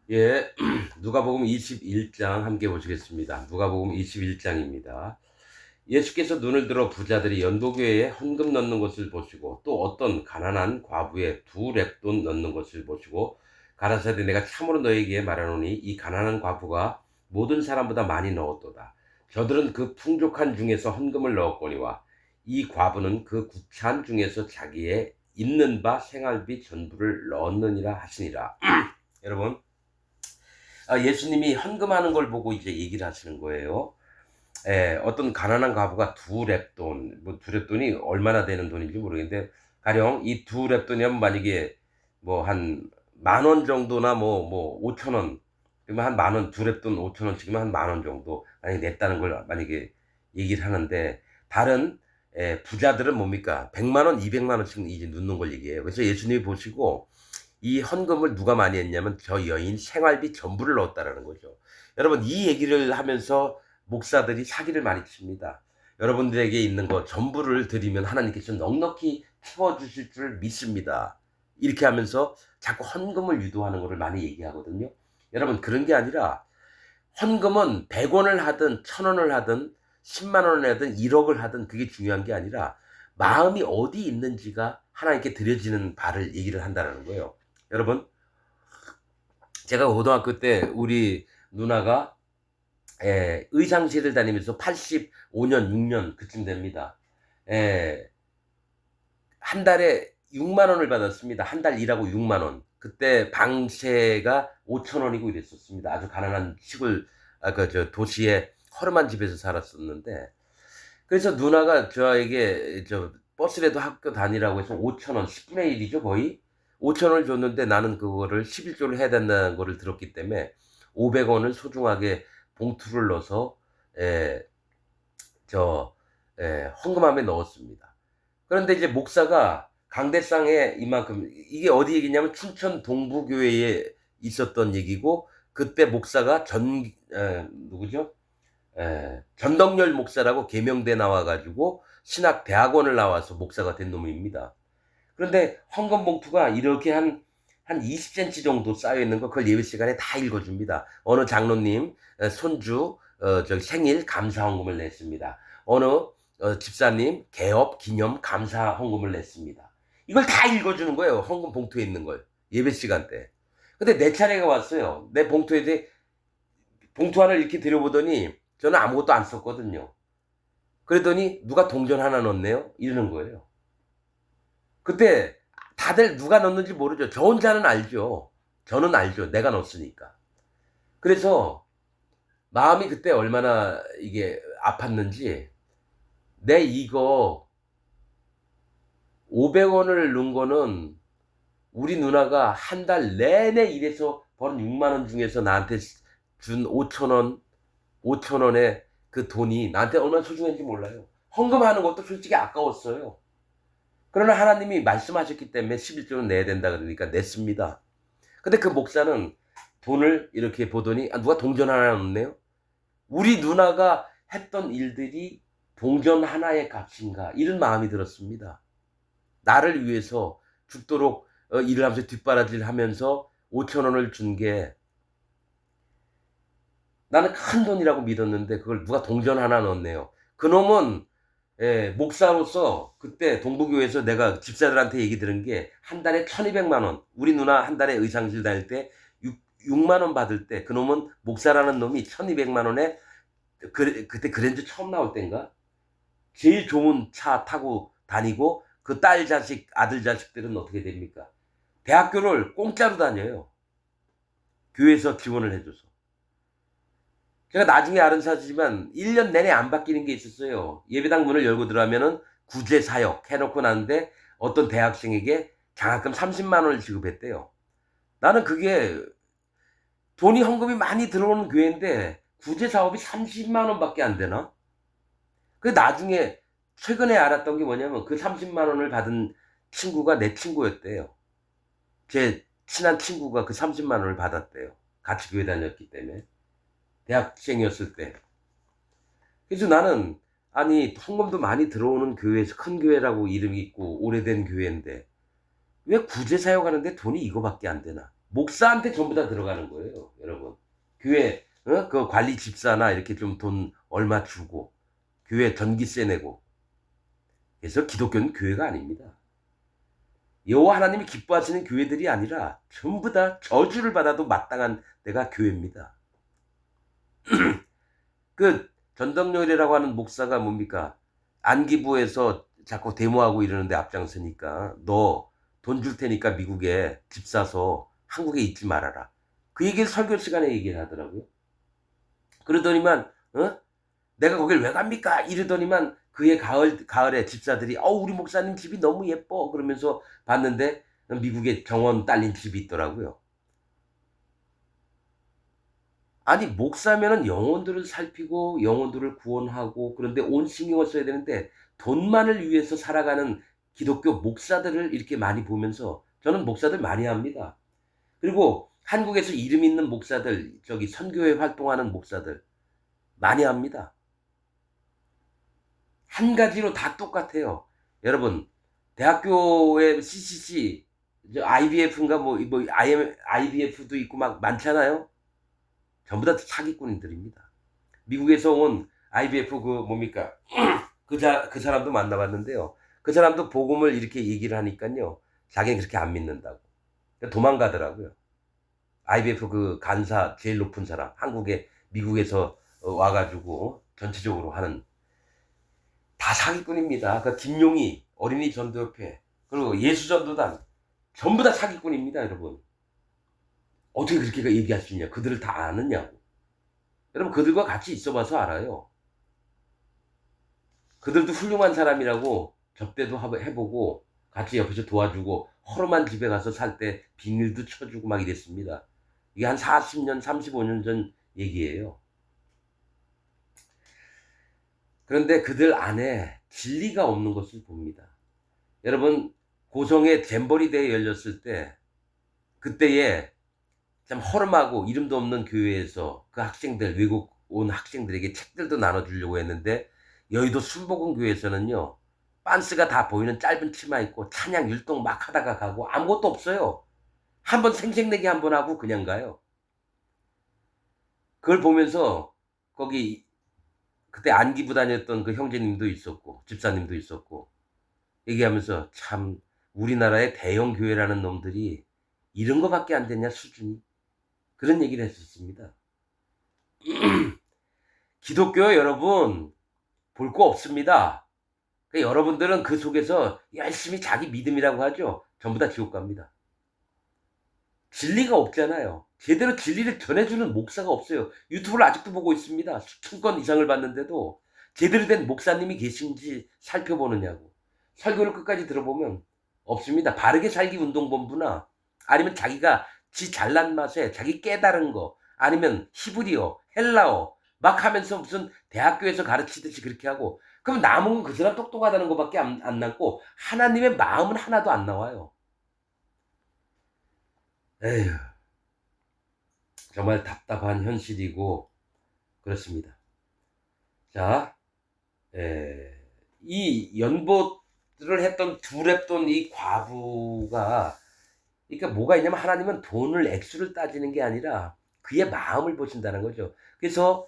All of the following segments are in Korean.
예, 누가복음 21장 함께 보시겠습니다. 누가복음 21장입니다. 예수께서 눈을 들어 부자들이 연보교회에 헌금 넣는 것을 보시고 또 어떤 가난한 과부의 2렙돈 넣는 것을 보시고 가라사대 내가 참으로 너에게 말하노니 이 가난한 과부가 모든 사람보다 많이 넣었도다. 저들은 그 풍족한 중에서 헌금을 넣었거니와 이 과부는 그 구찬 중에서 자기의 있는 바 생활비 전부를 넣었느니라 하시니라. 여러분, 예수님이 헌금하는 걸 보고 이제 얘기를 하시는 거예요. 어떤 가난한 과부가 2렙돈, 뭐 2렙돈이 얼마나 되는 돈인지 모르겠는데, 가령 이 2렙돈이면 만약에 뭐 한 10,000원 정도나 뭐 5,000원, 그러면 한 10,000원, 2렙돈 5,000원씩이면 한 10,000원 정도 만약에 냈다는 걸 만약에 얘기를 하는데, 다른 부자들은 뭡니까? 100만 원, 200만 원씩 이제 넣는 걸 얘기해요. 그래서 예수님이 보시고 이 헌금을 누가 많이 했냐면 저 여인 생활비 전부를 넣었다라는 거죠. 여러분, 이 얘기를 하면서 목사들이 사기를 많이 칩니다. 여러분들에게 있는 거 전부를 드리면 하나님께서 넉넉히 채워주실 줄 믿습니다. 이렇게 하면서 자꾸 헌금을 유도하는 것을 많이 얘기하거든요. 여러분, 그런 게 아니라 헌금은 100원을 하든 1,000원을 하든 10만 원을 하든 1억을 하든 그게 중요한 게 아니라 마음이 어디 있는지가 하나님께 드려지는 바를 얘기를 한다는 거예요. 여러분, 제가 고등학교 때 우리 누나가 의상실을 다니면서 85년, 6년 그쯤 됩니다. 에, 한 달에 6만 원을 받았습니다. 한 달 일하고 6만 원. 그때 방세가 5천 원이고 이랬었습니다. 아주 가난한 시골, 도시의 허름한 집에서 살았었는데, 그래서 누나가 저에게 버스라도 학교 다니라고 해서 5천 원, 10분의 1이죠, 거의. 5천 원을 줬는데 나는 그거를 11조를 해야 된다는 거를 들었기 때문에 500원을 소중하게 봉투를 넣어서 에, 헌금함에 넣었습니다. 그런데 이제 목사가 강대상에 이만큼, 이게 어디 얘기냐면 춘천 동부교회에 있었던 얘기고, 그때 목사가 누구죠? 전덕열 목사라고 계명대 나와가지고 신학대학원을 나와서 목사가 된 놈입니다. 그런데 헌금 봉투가 이렇게 한 20cm 정도 쌓여 있는 거, 그걸 예배 시간에 다 읽어줍니다. 어느 장로님 손주 생일 감사 헌금을 냈습니다. 어느 집사님 개업 기념 감사 헌금을 냈습니다. 이걸 다 읽어주는 거예요. 헌금 봉투에 있는 걸, 예배 시간 때. 근데 내 차례가 왔어요. 내 봉투에 봉투 하나를 이렇게 들여보더니 저는 아무것도 안 썼거든요. 그랬더니 누가 동전 하나 넣었네요, 이러는 거예요. 그때 다들 누가 넣었는지 모르죠. 저 혼자는 알죠. 저는 알죠. 내가 넣었으니까. 그래서 마음이 그때 얼마나 이게 아팠는지, 내 이거 500원을 넣은 거는 우리 누나가 한 달 내내 일해서 버는 6만 원 중에서 나한테 준 5천 원, 5천 원의 그 돈이 나한테 얼마나 소중한지 몰라요. 헌금하는 것도 솔직히 아까웠어요. 그러나 하나님이 말씀하셨기 때문에 11조는 내야 된다 그러니까 냈습니다. 근데 그 목사는 돈을 이렇게 보더니 누가 동전 하나 넣네요. 우리 누나가 했던 일들이 동전 하나의 값인가, 이런 마음이 들었습니다. 나를 위해서 죽도록 일을 하면서 뒷바라지를 하면서 5천 원을 준 게 나는 큰 돈이라고 믿었는데 그걸 누가 동전 하나 넣었네요. 그놈은 목사로서 그때 동부교회에서 내가 집사들한테 얘기 들은 게 한 달에 1,200만 원, 우리 누나 한 달에 의상실 다닐 때 6만 원 받을 때 그놈은 목사라는 놈이 1,200만 원에 그때 그랜저 처음 나올 때인가? 제일 좋은 차 타고 다니고, 그 딸 자식, 아들 자식들은 어떻게 됩니까? 대학교를 공짜로 다녀요. 교회에서 지원을 해줘서. 제가 나중에 알은 사실이지만 1년 내내 안 바뀌는 게 있었어요. 예배당 문을 열고 들어가면은 구제 사역 해놓고 나는데 어떤 대학생에게 장학금 30만 원을 지급했대요. 나는 그게 돈이 헌금이 많이 들어오는 교회인데 구제 사업이 30만 원밖에 안 되나? 그 나중에 최근에 알았던 게 뭐냐면 그 30만 원을 받은 친구가 내 친구였대요. 제 친한 친구가 그 30만 원을 받았대요. 같이 교회 다녔기 때문에. 대학생이었을 때. 그래서 나는, 아니 헌금도 많이 들어오는 교회에서, 큰 교회라고 이름이 있고 오래된 교회인데 왜 구제 사역하는데 돈이 이거밖에 안 되나? 목사한테 전부 다 들어가는 거예요, 여러분. 교회 그 관리 집사나 이렇게 좀 돈 얼마 주고 교회 전기세 내고. 그래서 기독교는 교회가 아닙니다. 여호와 하나님이 기뻐하시는 교회들이 아니라 전부 다 저주를 받아도 마땅한 데가 교회입니다. 그 전덕요일이라고 하는 목사가 뭡니까? 안기부에서 자꾸 데모하고 이러는데 앞장서니까 너 돈 줄 테니까 미국에 집 사서 한국에 있지 말아라. 그 얘기를 설교 시간에 얘기를 하더라고요. 그러더니만 내가 거길 왜 갑니까? 이러더니만 그해 가을에 집사들이 우리 목사님 집이 너무 예뻐 그러면서 봤는데 미국에 정원 딸린 집이 있더라고요. 아니 목사면은 영혼들을 살피고 영혼들을 구원하고 그런데 온 신경을 써야 되는데 돈만을 위해서 살아가는 기독교 목사들을 이렇게 많이 보면서 저는 목사들 많이 합니다. 그리고 한국에서 이름 있는 목사들 저기 선교회 활동하는 목사들 많이 합니다. 한 가지로 다 똑같아요. 여러분 대학교에 CCC IBF인가 뭐 IBF도 있고 막 많잖아요. 전부 다 사기꾼들입니다. 미국에서 온 IBF 그 뭡니까? 그 사람도 만나봤는데요. 그 사람도 복음을 이렇게 얘기를 하니까요. 자기는 그렇게 안 믿는다고. 도망가더라고요. IBF 그 간사 제일 높은 사람, 미국에서 와가지고 전체적으로 하는 다 사기꾼입니다. 그 김용희 어린이 전도협회 그리고 예수전도단 전부 다 사기꾼입니다, 여러분. 어떻게 그렇게 얘기할 수 있냐? 그들을 다 아느냐고. 여러분 그들과 같이 있어봐서 알아요. 그들도 훌륭한 사람이라고 접대도 해보고 같이 옆에서 도와주고 허름한 집에 가서 살 때 비닐도 쳐주고 막 이랬습니다. 이게 한 40년, 35년 전 얘기예요. 그런데 그들 안에 진리가 없는 것을 봅니다. 여러분 고성에 잼버리 대회 열렸을 때 그때에 참 허름하고 이름도 없는 교회에서 그 학생들 외국 온 학생들에게 책들도 나눠주려고 했는데 여의도 순복음교회에서는요 빤스가 다 보이는 짧은 치마 입고 찬양 율동 막 하다가 가고 아무것도 없어요. 한번 생색내기 한번 하고 그냥 가요. 그걸 보면서 거기 그때 안기부 다녔던 그 형제님도 있었고 집사님도 있었고 얘기하면서 참 우리나라의 대형 교회라는 놈들이 이런 거밖에 안 되냐 수준이 그런 얘기를 했었습니다. 기독교 여러분 볼 거 없습니다. 그러니까 여러분들은 그 속에서 열심히 자기 믿음이라고 하죠. 전부 다 지옥 갑니다. 진리가 없잖아요. 제대로 진리를 전해주는 목사가 없어요. 유튜브를 아직도 보고 있습니다. 수천 건 이상을 봤는데도 제대로 된 목사님이 계신지 살펴보느냐고. 설교를 끝까지 들어보면 없습니다. 바르게 살기 운동본부나 아니면 자기가 지 잘난 맛에 자기 깨달은 거 아니면 히브리어, 헬라어 막 하면서 무슨 대학교에서 가르치듯이 그렇게 하고 그럼 남은 건 그 사람 똑똑하다는 것밖에 안 남고 하나님의 마음은 하나도 안 나와요. 에휴 정말 답답한 현실이고 그렇습니다. 자, 이 연보를 했던 두랩돈 이 과부가 그러니까 뭐가 있냐면 하나님은 돈을 액수를 따지는 게 아니라 그의 마음을 보신다는 거죠. 그래서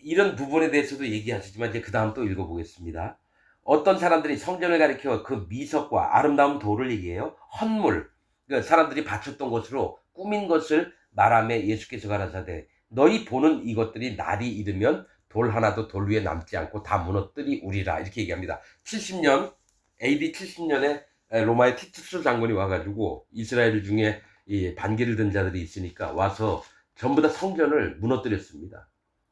이런 부분에 대해서도 얘기하시지만 이제 그 다음 또 읽어보겠습니다. 어떤 사람들이 성전을 가리켜 그 미석과 아름다운 돌을 얘기해요. 헌물, 그러니까 사람들이 바쳤던 것으로 꾸민 것을 말하며 예수께서 가라사대 너희 보는 이것들이 날이 이르면 돌 하나도 돌 위에 남지 않고 다 무너뜨리우리라 이렇게 얘기합니다. 70년 AD 70년에 로마의 티투스 장군이 와가지고 이스라엘 중에 이 반기를 든 자들이 있으니까 와서 전부 다 성전을 무너뜨렸습니다.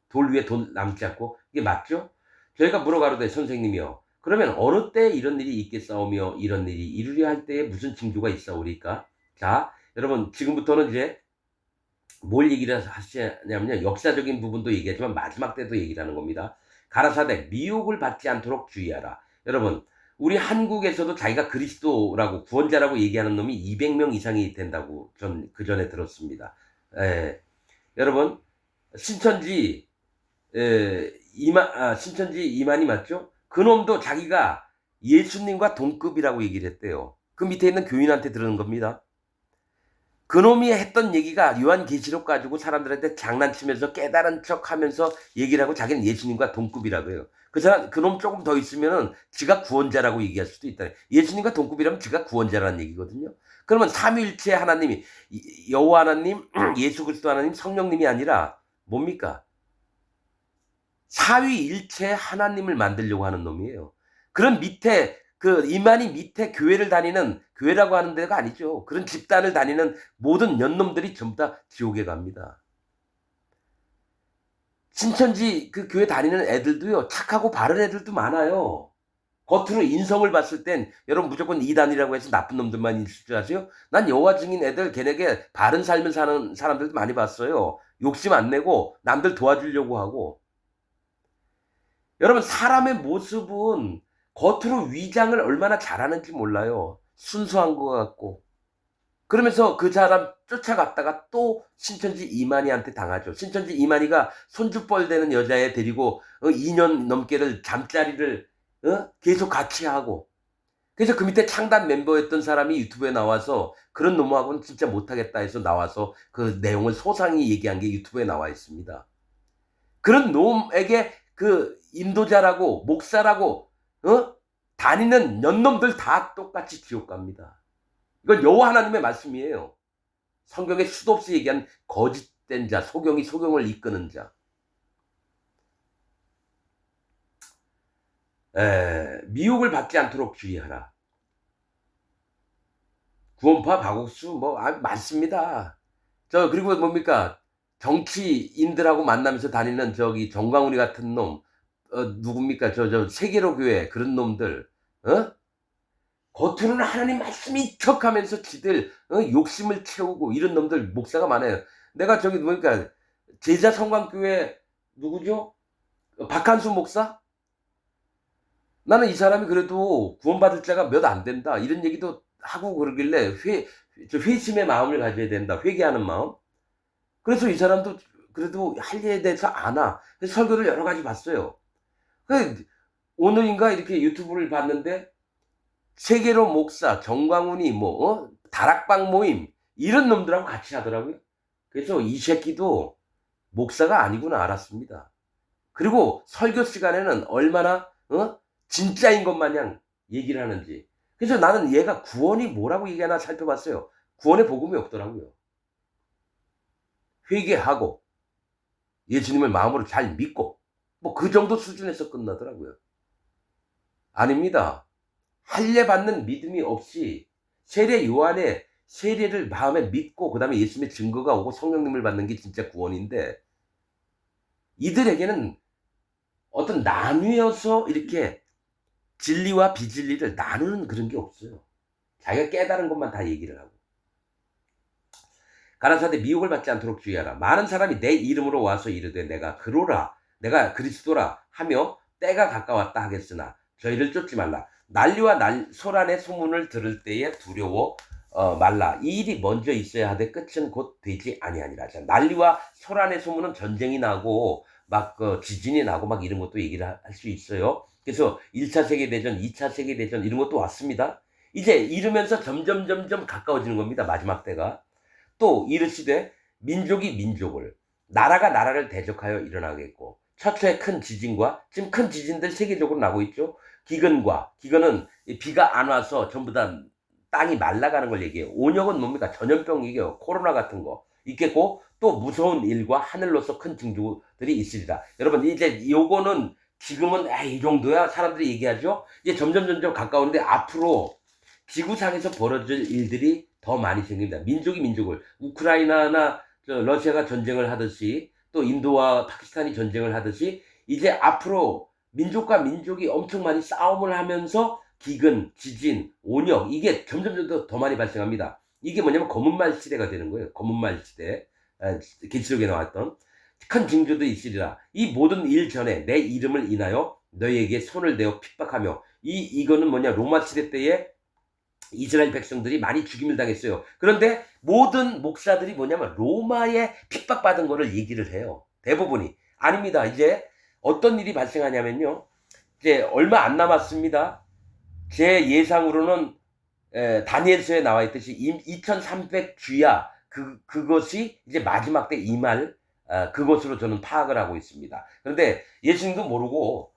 돌 위에 돌 남지 않고 이게 맞죠? 저희가 물어가로되 선생님이요. 그러면 어느 때 이런 일이 있겠사오며 이런 일이 이루려 할 때에 무슨 징조가 있사오리까? 자, 여러분 지금부터는 이제 뭘 얘기를 하시냐면요. 역사적인 부분도 얘기하지만 마지막 때도 얘기를 하는 겁니다. 가라사대 미혹을 받지 않도록 주의하라. 여러분 우리 한국에서도 자기가 그리스도라고 구원자라고 얘기하는 놈이 200명 이상이 된다고 전 그전에 들었습니다. 여러분 신천지 이만이 맞죠? 그놈도 자기가 예수님과 동급이라고 얘기를 했대요. 그 밑에 있는 교인한테 들은 겁니다. 그놈이 했던 얘기가 요한계시록 가지고 사람들한테 장난치면서 깨달은 척하면서 얘기를 하고 자기는 예수님과 동급이라고 해요. 그 사람 그놈 조금 더 있으면은 지가 구원자라고 얘기할 수도 있다. 예수님과 동급이라면 지가 구원자라는 얘기거든요. 그러면 삼위일체 하나님이 여호와 하나님, 예수 그리스도 하나님, 성령님이 아니라 뭡니까? 사위일체 하나님을 만들려고 하는 놈이에요. 그런 밑에 이만희 밑에 교회를 다니는 교회라고 하는 데가 아니죠. 그런 집단을 다니는 모든 년놈들이 전부 다 지옥에 갑니다. 신천지 그 교회 다니는 애들도요, 착하고 바른 애들도 많아요. 겉으로 인성을 봤을 땐 여러분 무조건 이단이라고 해서 나쁜 놈들만 있을 줄 아세요? 난 여호와 증인 애들 걔네게 바른 삶을 사는 사람들도 많이 봤어요. 욕심 안 내고 남들 도와주려고 하고. 여러분 사람의 모습은 겉으로 위장을 얼마나 잘하는지 몰라요. 순수한 것 같고. 그러면서 그 사람 쫓아갔다가 또 신천지 이만희한테 당하죠. 신천지 이만희가 손주뻘 되는 여자애 데리고 2년 넘게를 잠자리를 계속 같이 하고. 그래서 그 밑에 창단 멤버였던 사람이 유튜브에 나와서 그런 놈하고는 진짜 못하겠다 해서 나와서 그 내용을 소상히 얘기한 게 유튜브에 나와 있습니다. 그런 놈에게 그 인도자라고 목사라고 다니는 년놈들 다 똑같이 지옥 갑니다. 이건 여호와 하나님의 말씀이에요. 성경에 수도 없이 얘기한 거짓된 자, 소경이 소경을 이끄는 자. 미혹을 받지 않도록 주의하라. 구원파 박옥수 많습니다. 그리고 뭡니까? 정치인들하고 만나면서 다니는 정광훈이 같은 놈, 누굽니까? 세계로 교회 그런 놈들, 겉으로는 하나님 말씀이 척하면서 지들 욕심을 채우고 이런 놈들 목사가 많아요. 내가 뭡니까? 제자 성광교회 누구죠? 박한수 목사? 나는 이 사람이 그래도 구원받을 자가 몇 안 된다 이런 얘기도 하고 그러길래 회심의 마음을 가져야 된다. 회개하는 마음. 그래서 이 사람도 그래도 할 일에 대해서 아나. 그래서 설교를 여러 가지 봤어요. 오늘인가 이렇게 유튜브를 봤는데 세계로 목사, 정광훈이 다락방 모임 이런 놈들하고 같이 하더라고요. 그래서 이 새끼도 목사가 아니구나 알았습니다. 그리고 설교 시간에는 얼마나 진짜인 것 마냥 얘기를 하는지. 그래서 나는 얘가 구원이 뭐라고 얘기하나 살펴봤어요. 구원의 복음이 없더라고요. 회개하고 예수님을 마음으로 잘 믿고 그 정도 수준에서 끝나더라고요. 아닙니다. 할례 받는 믿음이 없이 세례 요한의 세례를 마음에 믿고 그 다음에 예수님의 증거가 오고 성령님을 받는 게 진짜 구원인데 이들에게는 어떤 나뉘어서 이렇게 진리와 비진리를 나누는 그런 게 없어요. 자기가 깨달은 것만 다 얘기를 하고. 가라사대 미혹을 받지 않도록 주의하라. 많은 사람이 내 이름으로 와서 이르되 내가 그로라 내가 그리스도라 하며 때가 가까웠다 하겠으나 저희를 쫓지 말라. 난리와 소란의 소문을 들을 때에 두려워 말라. 이 일이 먼저 있어야 하되 끝은 곧 되지 아니하니라. 자, 난리와 소란의 소문은 전쟁이 나고 지진이 나고 이런 것도 얘기를 할 수 있어요. 그래서 1차 세계대전, 2차 세계대전 이런 것도 왔습니다. 이제 이러면서 점점 가까워지는 겁니다. 마지막 때가. 또 이르시되 민족이 민족을, 나라가 나라를 대적하여 일어나겠고 처처의 큰 지진과 지금 큰 지진들 세계적으로 나고 있죠. 기근은 비가 안 와서 전부 다 땅이 말라가는 걸 얘기해요. 온역은 뭡니까? 전염병 얘기해요. 코로나 같은 거 있겠고 또 무서운 일과 하늘로서 큰 징조들이 있으리라. 여러분 이제 요거는 지금은 이 정도야 사람들이 얘기하죠. 이제 점점 가까운데 앞으로 지구상에서 벌어질 일들이 더 많이 생깁니다. 민족이 민족을, 우크라이나나 러시아가 전쟁을 하듯이 또 인도와 파키스탄이 전쟁을 하듯이 이제 앞으로 민족과 민족이 엄청 많이 싸움을 하면서 기근, 지진, 온역 이게 점점 더 많이 발생합니다. 이게 뭐냐면 검은말 시대가 되는 거예요. 검은말 시대. 계시록에 나왔던 큰 징조도 있으리라. 이 모든 일 전에 내 이름을 인하여 너희에게 손을 대어 핍박하며 이거는 뭐냐 로마 시대 때에 이스라엘 백성들이 많이 죽임을 당했어요. 그런데 모든 목사들이 뭐냐면 로마에 핍박받은 거를 얘기를 해요. 대부분이. 아닙니다. 이제 어떤 일이 발생하냐면요. 이제 얼마 안 남았습니다. 제 예상으로는 다니엘서에 나와 있듯이 2300 주야 그것이 이제 마지막 때 임할 그것으로 저는 파악을 하고 있습니다. 그런데 예수님도 모르고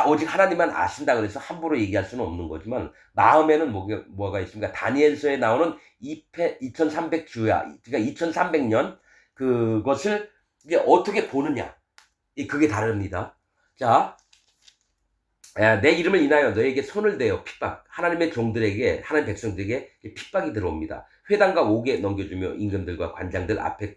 오직 하나님만 아신다 그래서 함부로 얘기할 수는 없는 거지만 마음에는 뭐가 있습니까? 다니엘서에 나오는 2300주야, 그러니까 2300년 그것을 이제 어떻게 보느냐, 그게 다릅니다. 자, 내 이름을 인하여 너에게 손을 대어 핍박, 하나님의 종들에게, 하나님 백성들에게 핍박이 들어옵니다. 회당과 옥에 넘겨주며 임금들과 관장들 앞에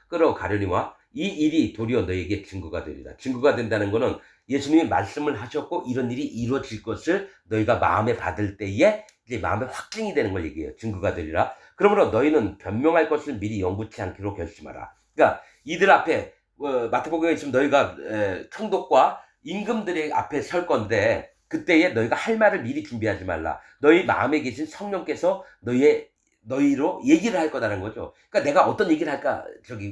끌어가려니와 이 일이 도리어 너에게 증거가 되리라. 증거가 된다는 것은 예수님이 말씀을 하셨고 이런 일이 이루어질 것을 너희가 마음에 받을 때에 이제 마음에 확증이 되는 걸 얘기해요. 증거가 되리라. 그러므로 너희는 변명할 것을 미리 영구치 않기로 결심하라. 그러니까 이들 앞에 마태복음에 있으면 너희가 총독과 임금들의 앞에 설 건데 그때에 너희가 할 말을 미리 준비하지 말라. 너희 마음에 계신 성령께서 너희로 얘기를 할 거다라는 거죠. 그러니까 내가 어떤 얘기를 할까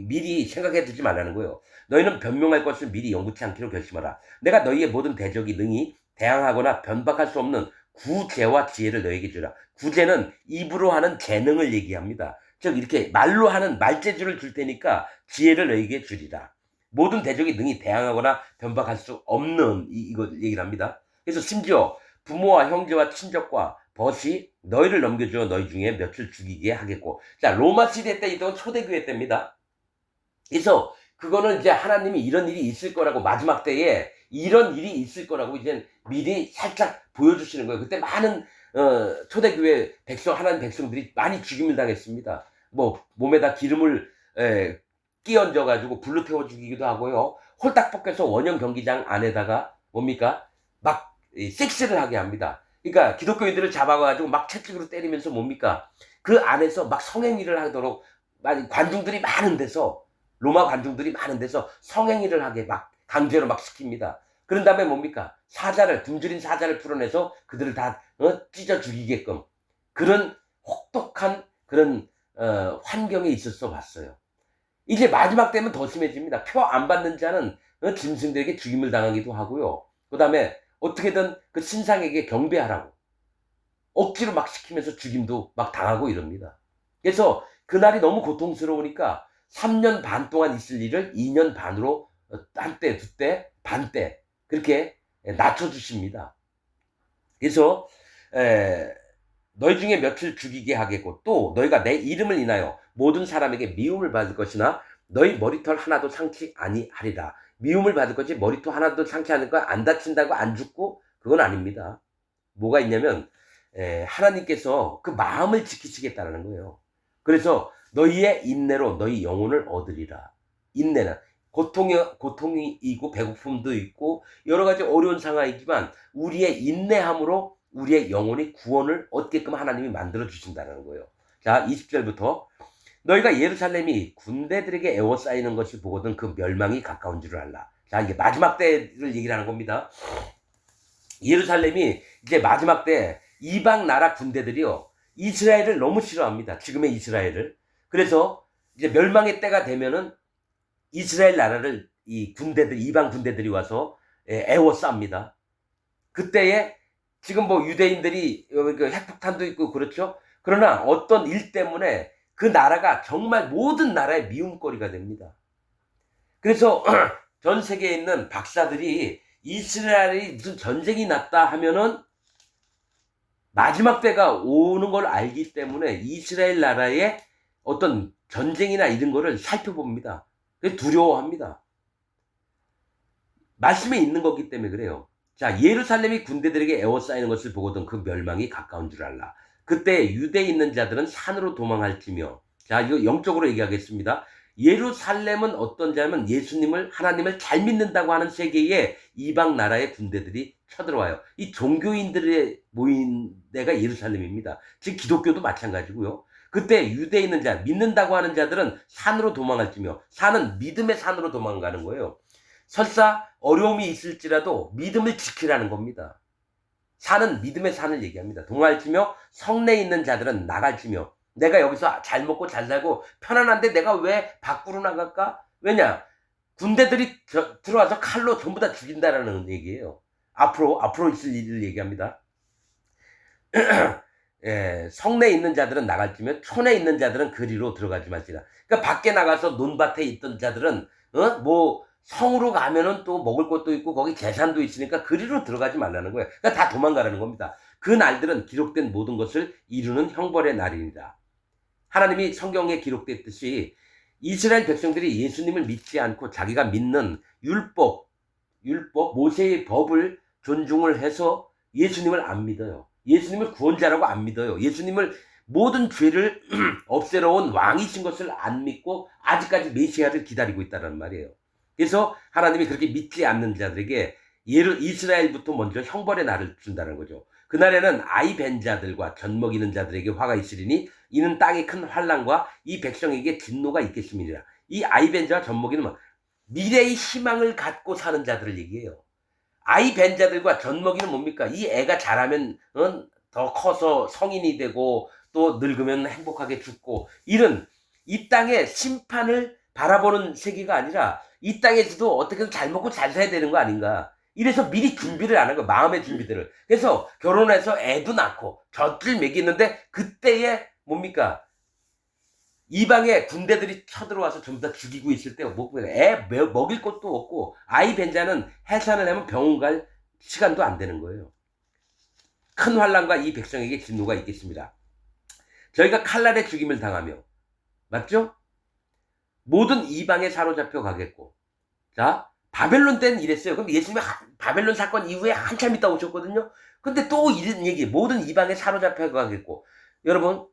미리 생각해 두지 말라는 거예요. 너희는 변명할 것을 미리 영구치 않기로 결심하라. 내가 너희의 모든 대적이 능히 대항하거나 변박할 수 없는 구제와 지혜를 너희에게 주라. 구제는 입으로 하는 재능을 얘기합니다. 즉 이렇게 말로 하는 말재주를 줄 테니까 지혜를 너희에게 주리라. 모든 대적이 능히 대항하거나 변박할 수 없는 이거 얘기를 합니다. 그래서 심지어 부모와 형제와 친족과 벗이 너희를 넘겨주어 너희 중에 몇을 죽이게 하겠고. 자, 로마 시대 때 있던 초대교회 때입니다. 그래서 그거는 이제 하나님이 이런 일이 있을 거라고, 마지막 때에 이런 일이 있을 거라고 이제 미리 살짝 보여주시는 거예요. 그때 많은 초대교회 하나님 백성들이 많이 죽임을 당했습니다. 뭐 몸에다 기름을 끼얹어 가지고 불로 태워 죽이기도 하고요. 홀딱 벗겨서 원형 경기장 안에다가 뭡니까? 막 섹스를 하게 합니다. 그러니까 기독교인들을 잡아가지고 막 채찍으로 때리면서 뭡니까? 그 안에서 막 성행위를 하도록 관중들이 많은 데서, 로마 관중들이 많은 데서 성행위를 하게 막 강제로 막 시킵니다. 그런 다음에 뭡니까? 굶주린 사자를 풀어내서 그들을 다 찢어 죽이게끔 그런 혹독한 그런 환경에 있었어 봤어요. 이제 마지막 때면 더 심해집니다. 표 안 받는 자는 짐승들에게 죽임을 당하기도 하고요. 그 다음에 어떻게든 그 신상에게 경배하라고 억지로 막 시키면서 죽임도 막 당하고 이럽니다. 그래서 그날이 너무 고통스러우니까 3년 반 동안 있을 일을 2년 반으로 한 때, 두 때, 반 때 그렇게 낮춰주십니다. 그래서 너희 중에 몇을 죽이게 하겠고 또 너희가 내 이름을 인하여 모든 사람에게 미움을 받을 것이나 너희 머리털 하나도 상치 아니하리라. 미움을 받을 것이 머리털 하나도 상치 않을 거야. 안 다친다고 안 죽고 그건 아닙니다. 뭐가 있냐면 하나님께서 그 마음을 지키시겠다는 거예요. 그래서 너희의 인내로 너희 영혼을 얻으리라. 인내는 고통이고 배고픔도 있고 여러 가지 어려운 상황이지만 우리의 인내함으로 우리의 영혼이 구원을 얻게끔 하나님이 만들어 주신다는 거예요. 자, 20절부터 너희가 예루살렘이 군대들에게 에워싸이는 것을 보거든 그 멸망이 가까운 줄을 알라. 자, 이게 마지막 때를 얘기를 하는 겁니다. 예루살렘이 이제 마지막 때 이방 나라 군대들이요, 이스라엘을 너무 싫어합니다. 지금의 이스라엘을. 그래서 이제 멸망의 때가 되면은 이스라엘 나라를 이방 군대들이 와서 에워쌉니다. 그때에 지금 뭐 유대인들이 핵폭탄도 있고 그렇죠. 그러나 어떤 일 때문에 그 나라가 정말 모든 나라의 미움거리가 됩니다. 그래서 전 세계에 있는 박사들이 이스라엘이 무슨 전쟁이 났다 하면은 마지막 때가 오는 걸 알기 때문에 이스라엘 나라의 어떤 전쟁이나 이런 거를 살펴봅니다. 두려워합니다. 말씀에 있는 거기 때문에 그래요. 자, 예루살렘이 군대들에게 에워싸이는 것을 보거든 그 멸망이 가까운 줄 알라. 그때 유대에 있는 자들은 산으로 도망할지며. 자, 이거 영적으로 얘기하겠습니다. 예루살렘은 어떤 자면 예수님을, 하나님을 잘 믿는다고 하는 세계에 이방 나라의 군대들이 쳐들어와요. 이 종교인들의 모인 데가 예루살렘입니다. 즉 기독교도 마찬가지고요. 그때 유대에 있는 자, 믿는다고 하는 자들은 산으로 도망할지며. 산은 믿음의 산으로 도망가는 거예요. 설사 어려움이 있을지라도 믿음을 지키라는 겁니다. 산은 믿음의 산을 얘기합니다. 도망할지며 성내에 있는 자들은 나갈지며. 내가 여기서 잘 먹고 잘 살고 편안한데 내가 왜 밖으로 나갈까? 왜냐? 군대들이 들어와서 칼로 전부 다 죽인다라는 얘기예요. 앞으로 있을 일을 얘기합니다. 성내에 있는 자들은 나갈지며 촌에 있는 자들은 그리로 들어가지 말지라. 그러니까 밖에 나가서 논밭에 있던 자들은 뭐 성으로 가면은 또 먹을 것도 있고 거기 재산도 있으니까 그리로 들어가지 말라는 거예요. 그러니까 다 도망가라는 겁니다. 그 날들은 기록된 모든 것을 이루는 형벌의 날입니다. 하나님이 성경에 기록됐듯이 이스라엘 백성들이 예수님을 믿지 않고 자기가 믿는 율법, 모세의 법을 존중을 해서 예수님을 안 믿어요. 예수님을 구원자라고 안 믿어요. 예수님을 모든 죄를 없애러 온 왕이신 것을 안 믿고 아직까지 메시아를 기다리고 있다는 말이에요. 그래서 하나님이 그렇게 믿지 않는 자들에게 이스라엘부터 먼저 형벌의 날을 준다는 거죠. 그날에는 아이 벤 자들과 젖 먹이는 자들에게 화가 있으리니 이는 땅의 큰 환난과 이 백성에게 진노가 있겠습니다. 이 아이 벤 자와 젖 먹이는 미래의 희망을 갖고 사는 자들을 얘기해요. 아이 벤 자들과 젖 먹이는 뭡니까? 이 애가 자라면 더 커서 성인이 되고 또 늙으면 행복하게 죽고 이런 이 땅의 심판을 바라보는 세계가 아니라 이 땅에서도 어떻게든 잘 먹고 잘 살아야 되는 거 아닌가. 이래서 미리 준비를 안 한 거야. 마음의 준비들을. 그래서 결혼해서 애도 낳고 젖을 먹이는데 그때에 뭡니까? 이방에 군대들이 쳐들어와서 전부 다 죽이고 있을 때 애 먹일 것도 없고 아이 벤자는 해산을 하면 병원 갈 시간도 안 되는 거예요. 큰 환난과 이 백성에게 진노가 있겠습니다. 저희가 칼날의 죽임을 당하며 맞죠? 모든 이방에 사로잡혀 가겠고 자 바벨론 때는 이랬어요. 그럼 예수님이 바벨론 사건 이후에 한참 있다 오셨거든요. 근데 또 이런 얘기 모든 이방에 사로잡혀 가겠고 여러분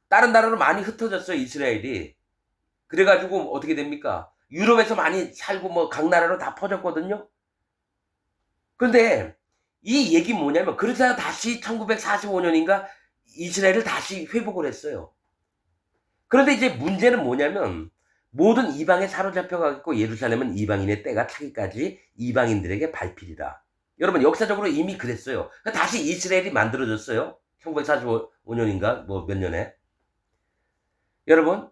다른 나라로 많이 흩어졌어요. 이스라엘이. 그래가지고 어떻게 됩니까? 유럽에서 많이 살고 뭐 각 나라로 다 퍼졌거든요. 그런데 이 얘기 뭐냐면 그러자 다시 1945년인가 이스라엘을 다시 회복을 했어요. 그런데 이제 문제는 뭐냐면 모든 이방에 사로잡혀가겠고 예루살렘은 이방인의 때가 차기까지 이방인들에게 밟히리라. 여러분 역사적으로 이미 그랬어요. 다시 이스라엘이 만들어졌어요. 1945년인가 뭐 몇 년에. 여러분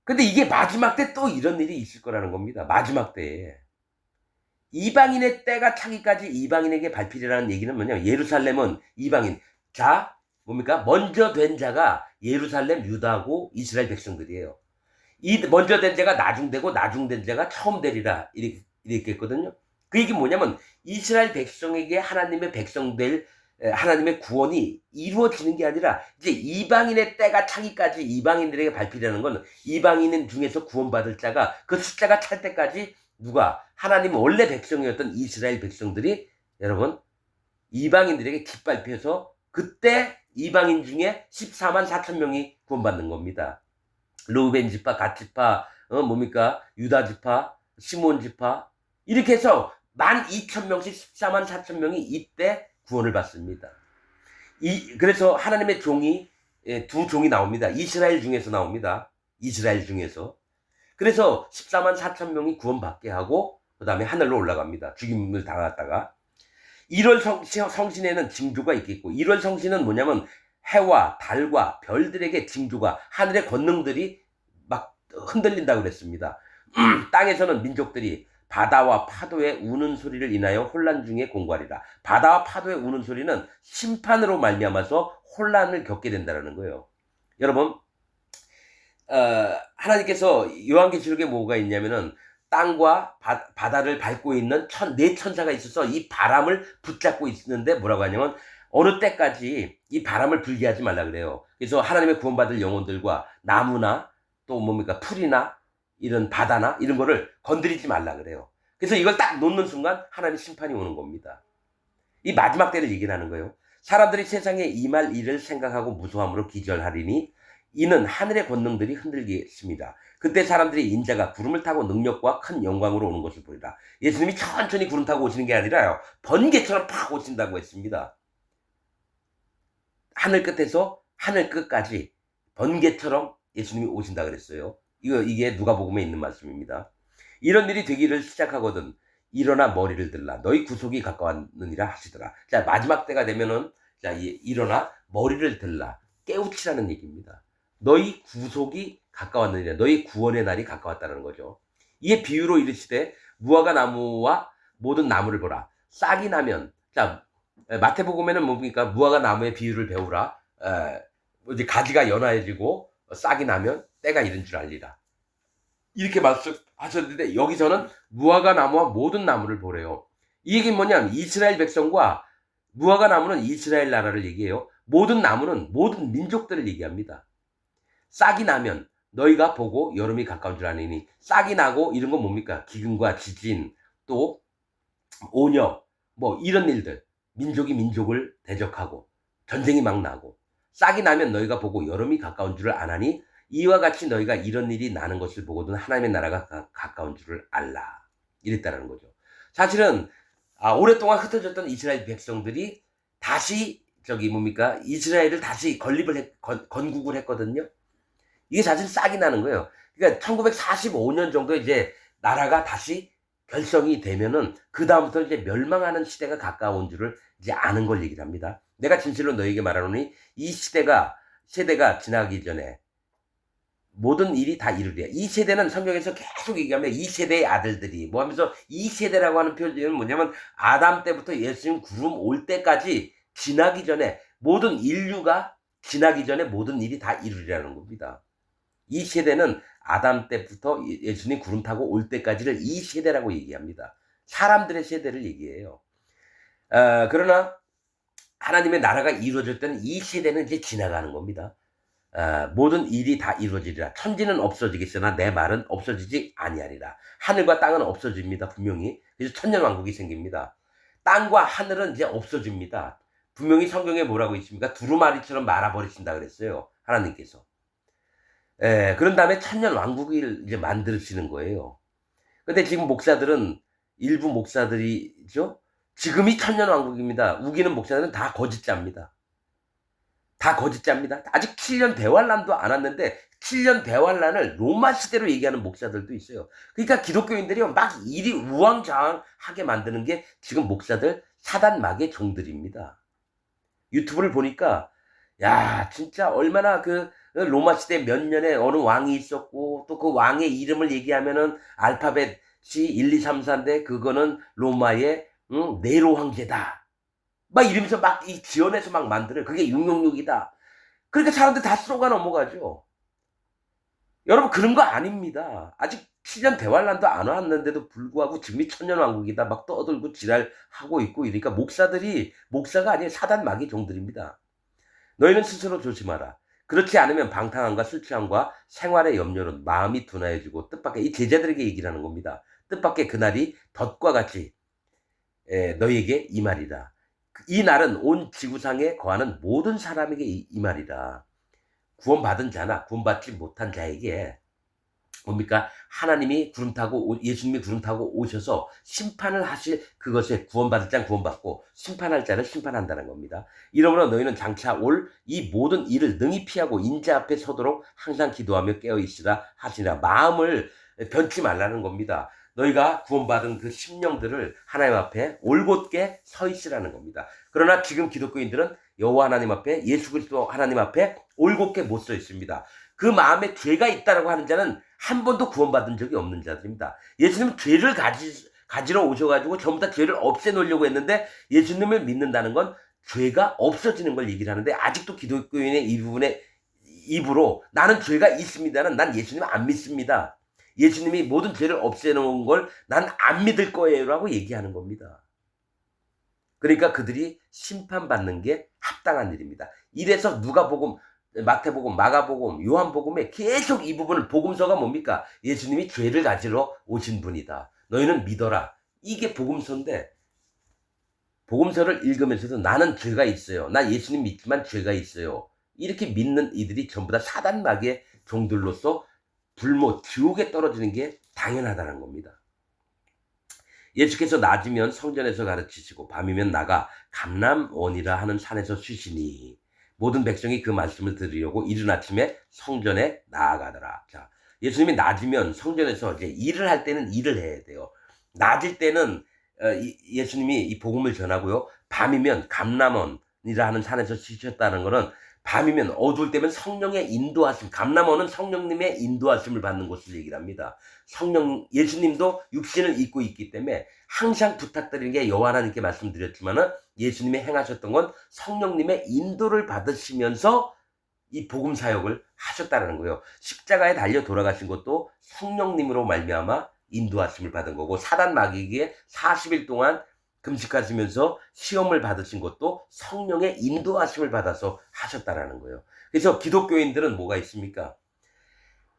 근데 이게 마지막 때 또 이런 일이 있을 거라는 겁니다. 마지막 때에. 이방인의 때가 차기까지 이방인에게 밟히리라는 얘기는 뭐냐면 예루살렘은 이방인. 자 뭡니까? 먼저 된 자가 예루살렘 유다고 이스라엘 백성들이에요. 이 먼저 된 자가 나중되고 나중된 자가 처음 되리라 이렇게 했거든요. 그 얘기 뭐냐면 이스라엘 백성에게 하나님의 백성될 하나님의 구원이 이루어지는 게 아니라 이제 이방인의 때가 차기까지 이방인들에게 밟히려는 건 이방인 중에서 구원받을 자가 그 숫자가 찰 때까지 누가 하나님 원래 백성이었던 이스라엘 백성들이 여러분 이방인들에게 짓밟혀서 그때 이방인 중에 14만 4천 명이 구원받는 겁니다. 르우벤 지파, 갓 지파, 뭡니까? 유다 지파, 시몬 지파 이렇게 해서 12,000명씩 14만 4천 명이 이때 구원을 받습니다. 그래서 하나님의 종이 두 종이 나옵니다. 이스라엘 중에서 나옵니다. 이스라엘 중에서. 그래서 14만 4천 명이 구원받게 하고 그 다음에 하늘로 올라갑니다. 죽임을 당했다가 1월 성신에는 징조가 있겠고 1월 성신은 뭐냐면 해와 달과 별들에게 징조가 하늘의 권능들이 막 흔들린다고 그랬습니다. 땅에서는 민족들이 바다와 파도의 우는 소리를 인하여 혼란 중에 공고하리라. 바다와 파도의 우는 소리는 심판으로 말미암아서 혼란을 겪게 된다는 거예요. 여러분 하나님께서 요한계시록에 뭐가 있냐면은 땅과 바다를 밟고 있는 네 천사가 있어서 이 바람을 붙잡고 있는데 뭐라고 하냐면 어느 때까지 이 바람을 불게 하지 말라 그래요. 그래서 하나님의 구원받을 영혼들과 나무나 또 뭡니까 풀이나 이런 바다나 이런 거를 건드리지 말라 그래요. 그래서 이걸 딱 놓는 순간 하나님의 심판이 오는 겁니다. 이 마지막 때를 얘기를 하는 거예요. 사람들이 세상에 임할 일을 생각하고 무소함으로 기절하리니 이는 하늘의 권능들이 흔들리겠습니다. 그때 사람들이 인자가 구름을 타고 능력과 큰 영광으로 오는 것을 보리라. 예수님이 천천히 구름 타고 오시는 게 아니라요. 번개처럼 팍 오신다고 했습니다. 하늘 끝에서 하늘 끝까지 번개처럼 예수님이 오신다 그랬어요. 이게 누가복음에 있는 말씀입니다. 이런 일이 되기를 시작하거든 일어나 머리를 들라 너희 구속이 가까웠느니라 하시더라. 자 마지막 때가 되면은 자 일어나 머리를 들라 깨우치라는 얘기입니다. 너희 구속이 가까웠느니라 너희 구원의 날이 가까웠다는 거죠. 이에 비유로 이르시되 무화과 나무와 모든 나무를 보라. 싹이 나면 자 마태복음에는 뭡니까? 무화과 나무의 비유를 배우라. 이제 가지가 연화해지고 싹이 나면 때가 이른 줄 알리라. 이렇게 말씀하셨는데 여기서는 무화과 나무와 모든 나무를 보래요. 이 얘기는 뭐냐면 이스라엘 백성과 무화과 나무는 이스라엘 나라를 얘기해요. 모든 나무는 모든 민족들을 얘기합니다. 싹이 나면 너희가 보고 여름이 가까운 줄 아니니 싹이 나고 이런 건 뭡니까? 기근과 지진 또 온역 뭐 이런 일들 민족이 민족을 대적하고 전쟁이 막 나고 싹이 나면 너희가 보고 여름이 가까운 줄을 아나니 이와 같이 너희가 이런 일이 나는 것을 보고는 하나님의 나라가 가까운 줄을 알라. 이랬다라는 거죠. 사실은 오랫동안 흩어졌던 이스라엘 백성들이 다시 뭡니까? 이스라엘을 다시 건국을 했거든요. 이게 사실 싹이 나는 거예요. 그러니까 1945년 정도에 이제 나라가 다시 결성이 되면은 그다음부터 이제 멸망하는 시대가 가까운 줄을 이제 아는 걸 얘기를 합니다. 내가 진실로 너에게 말하노니 이 세대가 지나기 전에 모든 일이 다 이루리라. 이 세대는 성경에서 계속 얘기하면 이 세대의 아들들이 뭐 하면서 이 세대라고 하는 표현은 뭐냐면 아담 때부터 예수님 구름 올 때까지 지나기 전에 모든 인류가 지나기 전에 모든 일이 다 이루리라는 겁니다. 이 세대는 아담 때부터 예수님 구름 타고 올 때까지를 이 세대라고 얘기합니다. 사람들의 세대를 얘기해요. 그러나 하나님의 나라가 이루어질 때는 이 세대는 이제 지나가는 겁니다. 모든 일이 다 이루어지리라. 천지는 없어지겠으나 내 말은 없어지지 아니하리라. 하늘과 땅은 없어집니다. 분명히. 그래서 천년왕국이 생깁니다. 땅과 하늘은 이제 없어집니다. 분명히 성경에 뭐라고 있습니까? 두루마리처럼 말아버리신다 그랬어요. 하나님께서. 그런 다음에 천년왕국을 이제 만드시는 거예요. 근데 지금 목사들은 일부 목사들이죠. 지금이 천년왕국입니다. 우기는 목사들은 다 거짓자입니다. 다 거짓자입니다. 아직 7년 대환란도 안 왔는데 7년 대환란을 로마 시대로 얘기하는 목사들도 있어요. 그러니까 기독교인들이 막 일이 우왕좌왕하게 만드는 게 지금 목사들 사단막의 종들입니다. 유튜브를 보니까 야 진짜 얼마나 그 로마 시대 몇 년에 어느 왕이 있었고 또 그 왕의 이름을 얘기하면은 알파벳이 1, 2, 3, 4인데 그거는 로마의 네로 황제다. 막 이러면서 막 이 지어내서 막 만들어요. 그게 666이다. 그러니까 사람들 다 쏘가 넘어가죠. 여러분 그런 거 아닙니다. 아직 7년 대환란도 안 왔는데도 불구하고 지금이 천년왕국이다 막 떠들고 지랄하고 있고 이러니까 목사가 아니에요. 사단 마귀 종들입니다. 너희는 스스로 조심하라. 그렇지 않으면 방탕함과 술 취함과 생활의 염려는 마음이 둔하여지고 뜻밖의 이 제자들에게 얘기를 하는 겁니다. 뜻밖의 그날이 덫과 같이 너희에게 임하리라. 이 날은 온 지구상에 거하는 모든 사람에게 임하리라. 구원받은 자나 구원받지 못한 자에게 뭡니까? 하나님이 예수님이 구름 타고 오셔서 심판을 하실 그것에 구원받을 자는 구원받고 심판할 자는 심판한다는 겁니다. 이러므로 너희는 장차 올 이 모든 일을 능히 피하고 인자 앞에 서도록 항상 기도하며 깨어있으라 하시라. 마음을 변치 말라는 겁니다. 너희가 구원받은 그 심령들을 하나님 앞에 올곧게 서 있으라는 겁니다. 그러나 지금 기독교인들은 여호와 하나님 앞에 예수 그리스도 하나님 앞에 올곧게 못 서 있습니다. 그 마음에 죄가 있다라고 하는 자는 한 번도 구원받은 적이 없는 자들입니다. 예수님은 죄를 가지러 오셔가지고 전부 다 죄를 없애놓으려고 했는데 예수님을 믿는다는 건 죄가 없어지는 걸 얘기를 하는데 아직도 기독교인의 이 부분에 입으로 나는 죄가 있습니다는 난 예수님 안 믿습니다. 예수님이 모든 죄를 없애놓은 걸 난 안 믿을 거예요 라고 얘기하는 겁니다. 그러니까 그들이 심판받는 게 합당한 일입니다. 이래서 누가복음, 마태복음, 마가복음, 요한복음에 계속 이 부분을 복음서가 뭡니까? 예수님이 죄를 가지러 오신 분이다. 너희는 믿어라. 이게 복음서인데 복음서를 읽으면서도 나는 죄가 있어요. 나 예수님 믿지만 죄가 있어요. 이렇게 믿는 이들이 전부 다 사단마귀의 종들로서 지옥에 떨어지는 게 당연하다는 겁니다. 예수께서 낮이면 성전에서 가르치시고 밤이면 나가 감람원이라 하는 산에서 쉬시니 모든 백성이 그 말씀을 들으려고 이른 아침에 성전에 나아가더라. 자, 예수님이 낮이면 성전에서 이제 일을 할 때는 일을 해야 돼요. 낮일 때는 예수님이 이 복음을 전하고요. 밤이면 감람원이라 하는 산에서 쉬셨다는 거는 밤이면 어두울 때면 성령의 인도하심, 감람원은 성령님의 인도하심을 받는 것을 얘기를 합니다. 예수님도 육신을 입고 있기 때문에 항상 부탁드리는 게 여호와 하나님께 말씀드렸지만은 예수님이 행하셨던 건 성령님의 인도를 받으시면서 이 복음 사역을 하셨다는 거예요. 십자가에 달려 돌아가신 것도 성령님으로 말미암아 인도하심을 받은 거고, 사단 마귀에게 40일 동안 금식하시면서 시험을 받으신 것도 성령의 인도하심을 받아서 하셨다라는 거예요. 그래서 기독교인들은 뭐가 있습니까?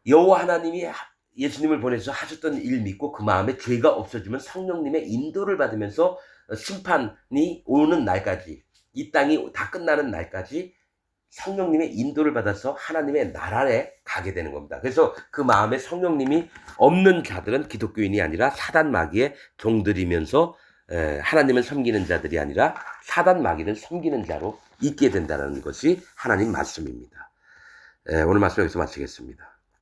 여호와 하나님이 예수님을 보내서 하셨던 일 믿고 그 마음에 죄가 없어지면 성령님의 인도를 받으면서 심판이 오는 날까지, 이 땅이 다 끝나는 날까지 성령님의 인도를 받아서 하나님의 나라에 가게 되는 겁니다. 그래서 그 마음에 성령님이 없는 자들은 기독교인이 아니라 사단 마귀의 종들이면서 하나님을 섬기는 자들이 아니라 사단 마귀를 섬기는 자로 있게 된다는 것이 하나님 말씀입니다. 오늘 말씀 여기서 마치겠습니다.